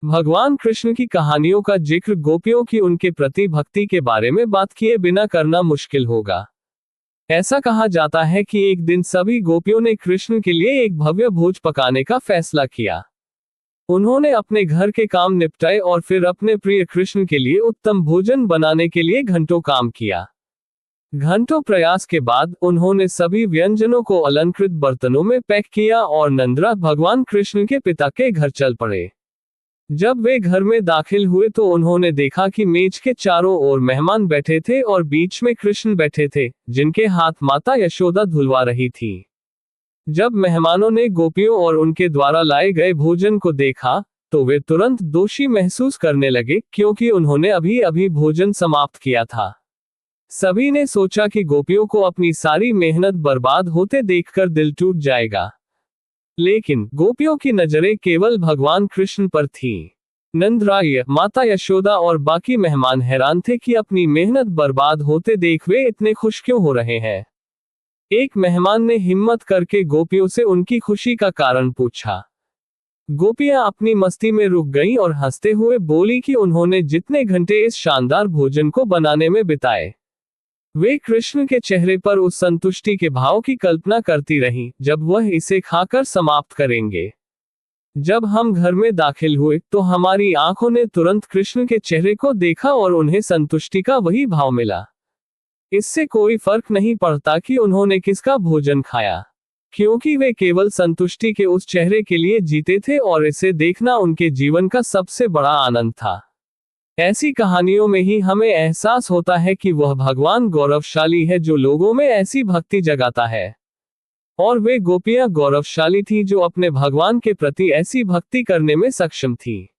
भगवान कृष्ण की कहानियों का जिक्र गोपियों की उनके प्रति भक्ति के बारे में बात किए बिना करना मुश्किल होगा। ऐसा कहा जाता है कि एक दिन सभी गोपियों ने कृष्ण के लिए एक भव्य भोज पकाने का फैसला किया। उन्होंने अपने घर के काम निपटाए और फिर अपने प्रिय कृष्ण के लिए उत्तम भोजन बनाने के लिए घंटों काम किया। घंटों प्रयास के बाद उन्होंने सभी व्यंजनों को अलंकृत बर्तनों में पैक किया और नंदराज भगवान कृष्ण के पिता के घर चल पड़े। जब वे घर में दाखिल हुए तो उन्होंने देखा कि मेज के चारों ओर मेहमान बैठे थे और बीच में कृष्ण बैठे थे, जिनके हाथ माता यशोदा धुलवा रही थी। जब मेहमानों ने गोपियों और उनके द्वारा लाए गए भोजन को देखा, तो वे तुरंत दोषी महसूस करने लगे, क्योंकि उन्होंने अभी अभी भोजन समाप्त किया था। सभी ने सोचा कि गोपियों को अपनी सारी मेहनत बर्बाद होते देखकर दिल टूट जाएगा। लेकिन गोपियों की नजरें केवल भगवान कृष्ण पर थीं। नंदराय, माता यशोदा और बाकी मेहमान हैरान थे कि अपनी मेहनत बर्बाद होते देख वे इतने खुश क्यों हो रहे हैं। एक मेहमान ने हिम्मत करके गोपियों से उनकी खुशी का कारण पूछा। गोपियां अपनी मस्ती में रुक गईं और हंसते हुए बोली कि उन्होंने जितने घंटे इस शानदार भोजन को बनाने में बिताए, वे कृष्ण के चेहरे पर उस संतुष्टि के भाव की कल्पना करती रहीं, जब वह इसे खाकर समाप्त करेंगे। जब हम घर में दाखिल हुए तो हमारी आंखों ने तुरंत कृष्ण के चेहरे को देखा और उन्हें संतुष्टि का वही भाव मिला। इससे कोई फर्क नहीं पड़ता कि उन्होंने किसका भोजन खाया, क्योंकि वे केवल संतुष्टि के उस चेहरे के लिए जीते थे और इसे देखना उनके जीवन का सबसे बड़ा आनंद था। ऐसी कहानियों में ही हमें एहसास होता है कि वह भगवान गौरवशाली है जो लोगों में ऐसी भक्ति जगाता है। और वे गोपियां गौरवशाली थी जो अपने भगवान के प्रति ऐसी भक्ति करने में सक्षम थी।